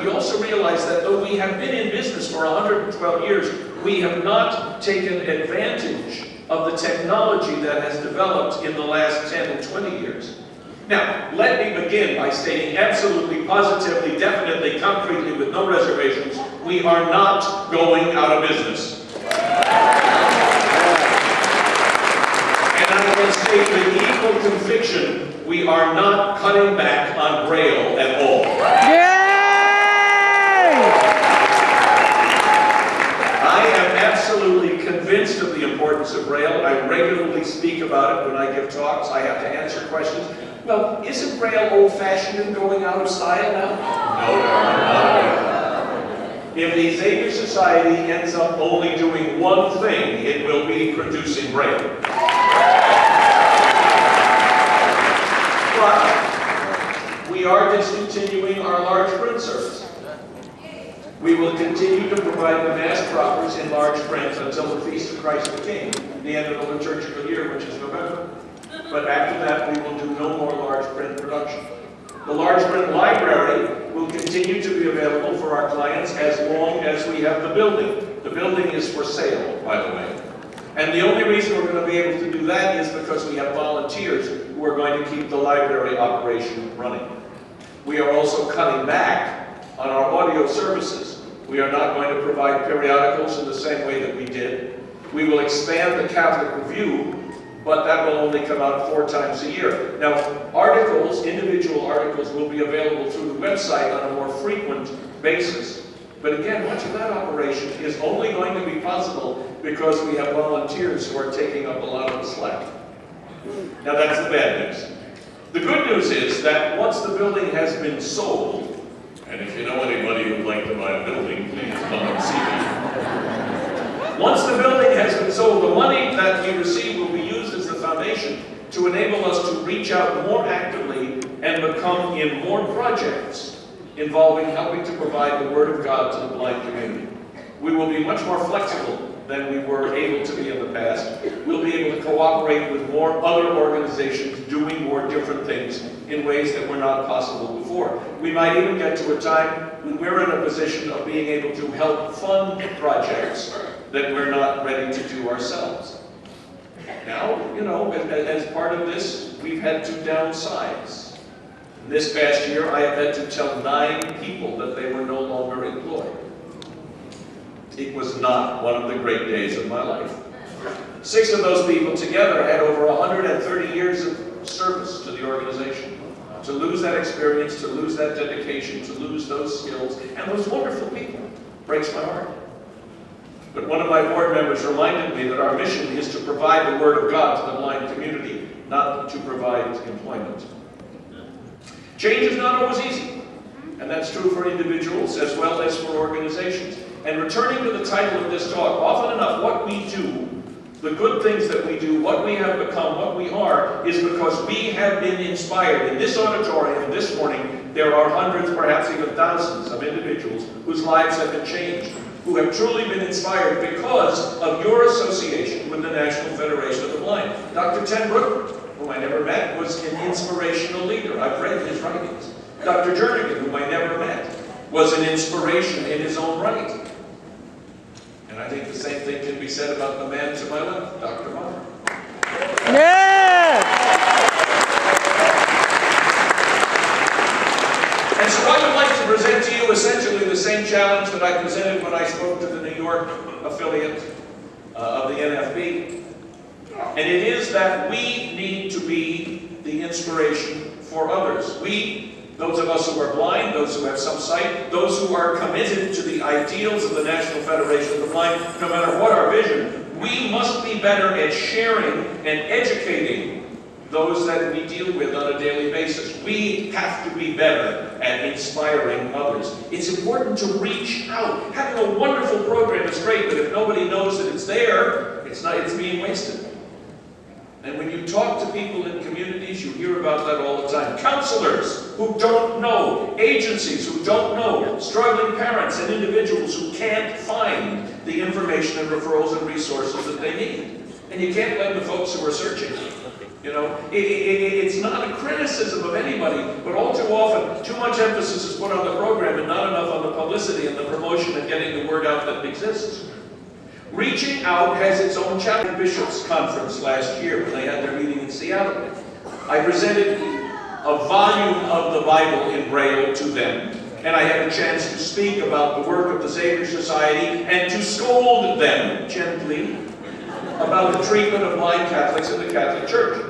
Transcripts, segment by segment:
we also realize that though we have been in business for 112 years, we have not taken advantage of the technology that has developed in the last 10 and 20 years. Now, let me begin by stating absolutely, positively, definitely, concretely, with no reservations, we are not going out of business. And I can state with equal conviction, we are not cutting back on Braille at all. I am absolutely convinced of the importance of Braille. I regularly speak about it when I give talks. I have to answer questions. Well, isn't Braille old-fashioned and going out of style now? No. If the Xavier Society ends up only doing one thing, it will be producing Braille. But we are discontinuing our large print service. We will continue to provide the mass proffers in large print until the Feast of Christ the King, the end of the liturgical year, which is November. But after that, we will do no more large print production. The large print library will continue to be available for our clients as long as we have the building. The building is for sale, by the way. And the only reason we're going to be able to do that is because we have volunteers who are going to keep the library operation running. We are also cutting back on our audio services. We are not going to provide periodicals in the same way that we did. We will expand the Catholic Review, but that will only come out 4 times a year. Now, articles, individual articles, will be available through the website on a more frequent basis. But again, much of that operation is only going to be possible because we have volunteers who are taking up a lot of the slack. Now, that's the bad news. The good news is that once the building has been sold, and if you know anybody who would like to buy a building, please come and see me. Once the building has been sold, the money that we receive will be used as the foundation to enable us to reach out more actively and become in more projects involving helping to provide the Word of God to the blind community. We will be much more flexible than we were able to be in the past. We'll be able to cooperate with more other organizations doing more different things in ways that were not possible before. We might even get to a time when we're in a position of being able to help fund projects that we're not ready to do ourselves. Now, you know, as part of this, we've had to downsize. This past year, I have had to tell 9 people that they were no longer employed. It was not one of the great days of my life. 6 of those people together had over 130 years of service to the organization. To lose that experience, to lose that dedication, to lose those skills, and those wonderful people, breaks my heart. But one of my board members reminded me that our mission is to provide the Word of God to the blind community, not to provide employment. Change is not always easy, and that's true for individuals as well as for organizations. And returning to the title of this talk, often enough what we do, the good things that we do, what we have become, what we are, is because we have been inspired. In this auditorium this morning, there are hundreds, perhaps even thousands of individuals whose lives have been changed, who have truly been inspired because of your association with the National Federation of the Blind. Dr. Tenbrook, whom I never met, was an inspirational leader. I've read his writings. Dr. Jernigan, whom I never met, was an inspiration in his own right. And I think the same thing can be said about the man to my left, Dr. Meyer. Yeah! And so I would like to present to you essentially the same challenge that I presented when I spoke to the New York affiliate of the NFB. And it is that we need to be the inspiration for others. We, those of us who are blind, those who have some sight, those who are committed to the ideals of the National Federation of the Blind, no matter what our vision, we must be better at sharing and educating those that we deal with on a daily basis. We have to be better at inspiring others. It's important to reach out. Having a wonderful program is great, but if nobody knows that it's there, it's being wasted. And when you talk to people in communities, you hear about that all the time. Counselors who don't know, agencies who don't know, struggling parents and individuals who can't find the information and referrals and resources that they need. And you can't blame the folks who are searching. You know, it's not a criticism of anybody, but all too often, too much emphasis is put on the program and not enough on the publicity and the promotion and getting the word out that it exists. Reaching Out has its own chapter. Bishops Conference last year when they had their meeting in Seattle. I presented a volume of the Bible in Braille to them, and I had a chance to speak about the work of the Savior Society and to scold them gently about the treatment of blind Catholics in the Catholic Church.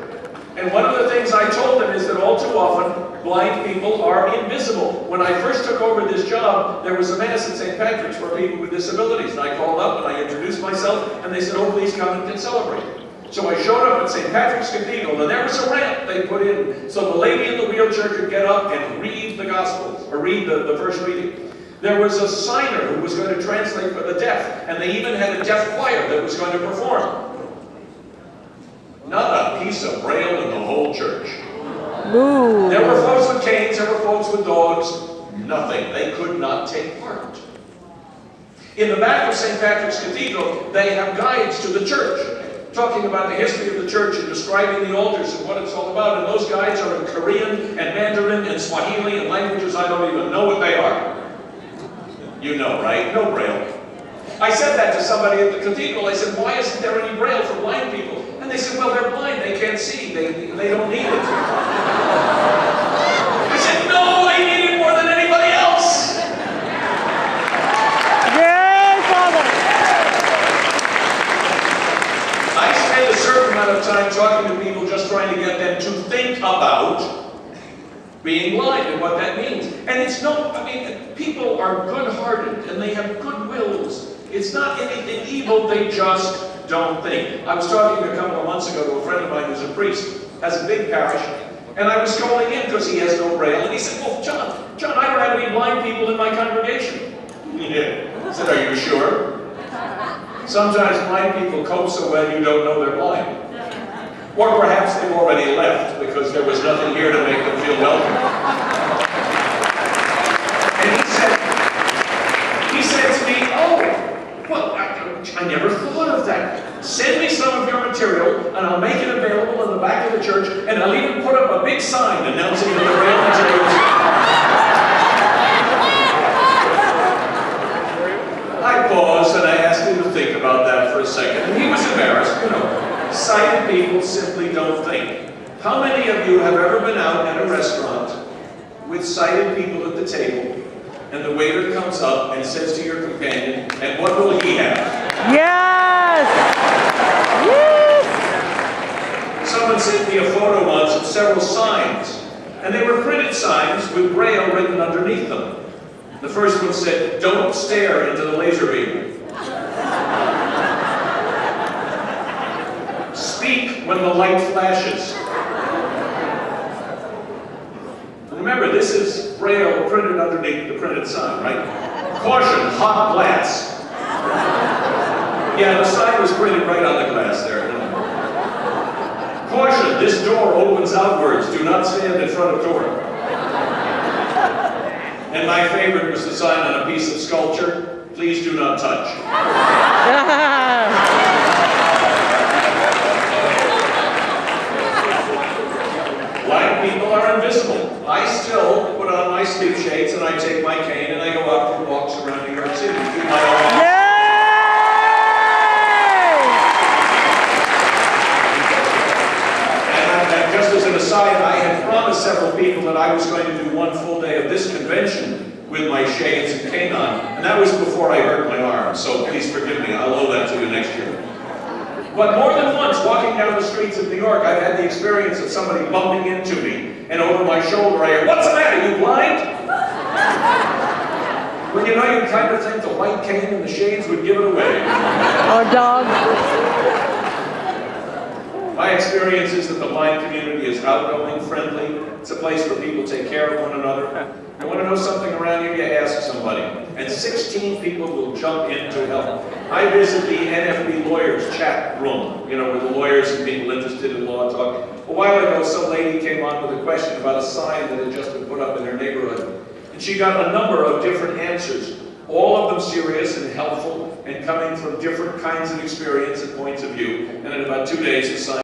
And one of the things I told them is that all too often, blind people are invisible. When I first took over this job, there was a Mass at St. Patrick's for people with disabilities. And I called up and I introduced myself, and they said, oh, please come and celebrate. So I showed up at St. Patrick's Cathedral, and there was a ramp they put in so the lady in the wheelchair could get up and read the Gospels, or read the first reading. There was a signer who was going to translate for the deaf, and they even had a deaf choir that was going to perform. Not a piece of Braille in the whole church. Ooh. There were folks with canes, there were folks with dogs. Nothing. They could not take part. In the back of St. Patrick's Cathedral, they have guides to the church, talking about the history of the church and describing the altars and what it's all about. And those guides are in Korean and Mandarin and Swahili and languages I don't even know what they are. You know, right? No Braille. I said that to somebody at the cathedral. I said, why isn't there any Braille for blind people? And they said, well, they're blind. They can't see. They don't need it. I said, no, they need it more than anybody else. Yay, Father! I spend a certain amount of time talking to people just trying to get them to think about being blind and what that means. And it's no, I mean, people are good-hearted and they have good wills. It's not anything evil, they just don't think. I was talking a couple of months ago to a friend of mine who's a priest, has a big parish, and I was calling in because he has no Braille, and he said, well, John, I don't have any blind people in my congregation. I said, are you sure? Sometimes blind people cope so well you don't know they're blind. Or perhaps they've already left because there was nothing here to make them feel welcome. And he said to me, oh, well, I never thought of that. Send me some of your material and I'll make it available in the back of the church, and I'll even put up a big sign announcing that the Braille materials. I paused and I asked him to think about that for a second, and he was embarrassed, you know. Sighted people simply don't think. How many of you have ever been out at a restaurant with sighted people at the table, and the waiter comes up and says to your companion, and what will he have? Yes! Yes! Someone sent me a photo once of several signs, and they were printed signs with Braille written underneath them. The first one said, don't stare into the laser beam. Speak when the light flashes. Remember, this is Braille printed underneath the printed sign, right? Caution, hot glass. Yeah, the sign was printed right on the glass there. Caution, this door opens outwards. Do not stand in front of door. And my favorite was the sign on a piece of sculpture, please do not touch. Blind people are invisible. I still put on my sleep shades and I take my cane and I go out for walks around New York City. And just as an aside, I had promised several people that I was going to do one full day of this convention with my shades and cane on, and that was before I hurt my arm, so please forgive me. I'll owe that to you next year. But more than once, walking down the streets of New York, I've had the experience of somebody bumping into me, and over my shoulder I hear, what's the matter, you blind? Well, you know, you kind of think the white cane and the shades would give it away. Or dog. My experience is that the blind community is outgoing, friendly. It's a place where people take care of one another. You want to know something around here, you ask somebody. And 16 people will jump in to help. I visit the NFB lawyers chat room, you know, where the lawyers and people interested in law talk. A while ago, some lady came on with a question about a sign that had just been put up in her neighborhood. And she got a number of different answers, all of them serious and helpful and coming from different kinds of experience and points of view. And in about 2 days, the sign